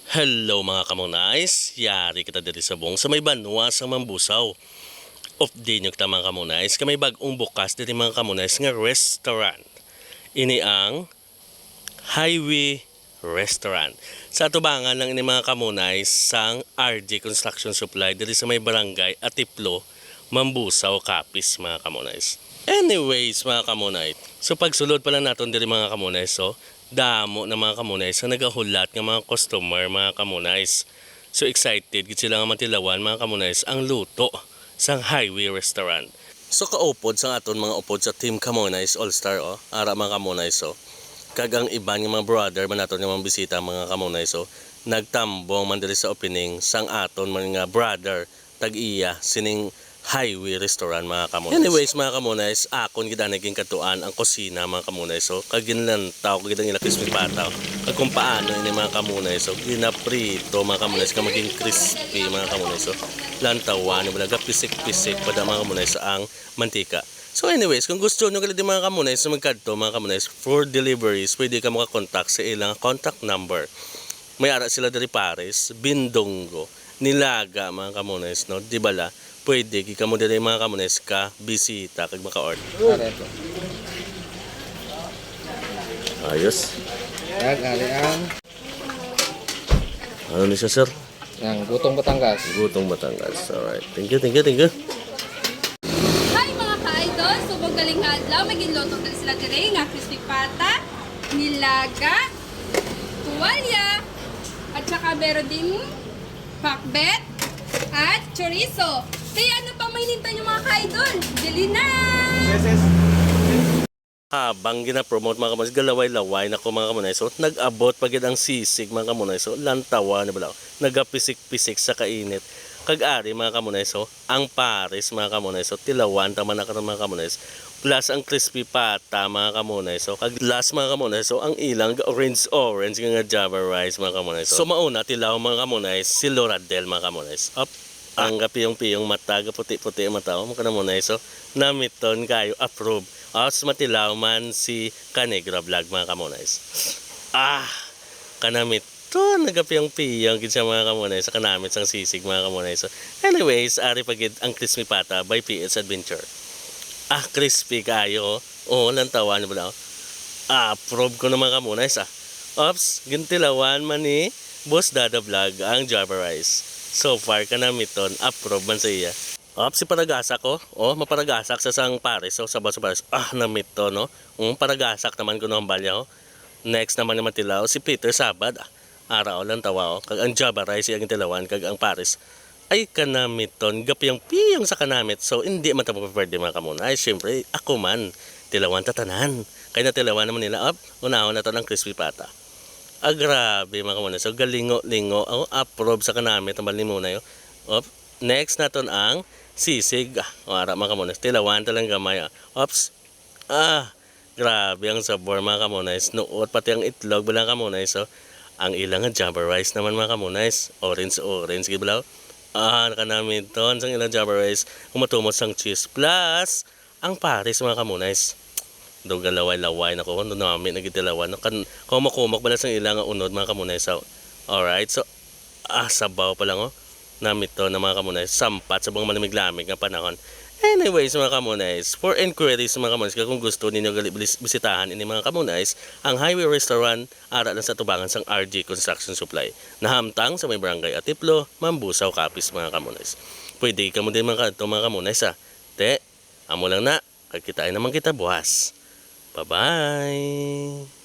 Hello mga kamunais, yari kita diri sa buong sa may banwa sa Mambusaw. Of din yung mga kamunais, kamay bagong bukas diri mga kamunais nga restaurant. Ini ang Highway Restaurant. Sa tubangan lang ini mga kamunais sang RJ Construction Supply diri sa may barangay Atiplo, Mambusaw, Capiz mga kamunais. Anyways mga kamunais, so pagsulod pa lang natin diri mga kamunais, so damo na mga kamunais sa nagahulat ng mga customer mga kamunais. So excited gid sila nga matilawan mga kamunais ang luto sang Highway Restaurant. So kaupod sa aton mga upod sa Team Kamunais All Star ara mga kamunais kag ang iban nga mga brother man naton nga mga bisita mga kamunais nagtambong man diri sa opening sang aton mga brother tag-iya sining Highway Restaurant mga kamunais. Anyways mga kamunais, akon gid naging katuan ang kusina mga kamunais. So kag ginlantaw kag gidang ila crispy pataw. Kag kung paano ini mga kamunais ginaprito mga kamunais ka maging crispy mga kamunais. So lantawan balaga pisik-pisik pada mga kamunais ang mantika. So anyways, kung gusto nyo galid mga kamunais na magkadto mga kamunais for deliveries, pwede ka makakontak sa ilang contact number. May ara sila dari Paris, Bindongo, Nilaga mga kamunais, no? Di bala? Pwede kika mo diri mga kamunais ka bisita kag maka-order. Ayos. Yan, ang Ano ni siya, sir? yang Gutong Batangas. Gutong Batangas. Alright. Thank you. Hi mga ka-idol! Subong galing adlaw, maging lotong galing sila dire nga crispy pata, nilaga, tuwalya, at saka meron din pakbet at chorizo. Kaya ano pang mainintay nyo mga ka-idol? Dili na! Habang gina-promote mga kamunais, galaway-laway na ko mga kamunais. So, nag-abot pagid ang sisig mga kamunais. So, lantawa na bala. Nagapisik-pisik sa kainit. Kag-ari mga kamunais. So, ang Paris mga kamunais. So, tilawan tama na karon mga kamunais. Plus ang crispy pata mga kamunais. So, kag last mga kamunais. So, ang ilang orange nga Java rice mga kamunais. So, mauna tilaw mga kamunais si Loradel mga kamunais. Up. Ang kapiyong-piyong mata, puti-puti ang mata mo kana muna so namiton kayo approve. As matilaw man si Kanegra Vlog mga kamunais. Kanamiton nagapiyong-piyong gid sa mga kamunais sa kanamit sang sisig mga kamunais. So, anyways, ari pagid ang crispy pata by PS Adventure. Crispy kayo. Lantawan mo daw. Approve ko na mga kamunais Ops, gintilawan man ni Boss Dada Vlog ang Java rice. So far kanamiton approve man sa iya. Si paragasak maparagasak sa sang Paris sa Paris. Namito no. Paragasak naman ko no ang balya Next naman ni matilaw si Peter Sabad. Araw lang tawa kag ang Java rice ang tilawan kag ang Paris. Ay kanamiton gapiyang-piyang sa kanamit. So hindi man ta pwede mga kamuna. Ay syempre ako man tilawan tatanan. Kay natilawan naman nila unahon na to ng crispy pata. Grabe mga kamunais. So galingo-lingo approve sa kanamit ang balimuna yo. Next naton ang sisig. Ara mga kamunais. Tilawan talang gamay. Grabe ang sabor mga kamunais. Nuot pati ang itlog bilang kamunais. So ang ilang Java rice naman mga kamunais. Orange giblaw. Nakanamiton sang ilang Java rice. Kumatumot sang cheese plus ang Paris mga kamunais. Galaway-laway na ko namin nagitilawan kumakumak ba na sang ilang unod mga kamunay. So alright, so sabaw pa lang namit to na mga kamunay sampat sa buong malamig-lamig nga panahon. Anyways mga kamunays, for inquiries mga kamunays kung gusto ninyo bisitahan ini mga kamunays ang Highway Restaurant ara lang sa tubangan sang RJ Construction Supply nahamtang sa may barangay Atiplo, Mambusaw, Capiz mga kamunays. Pwede ka mo din mga kamunays amo lang na kagkitain naman kita buwas. Bye-bye!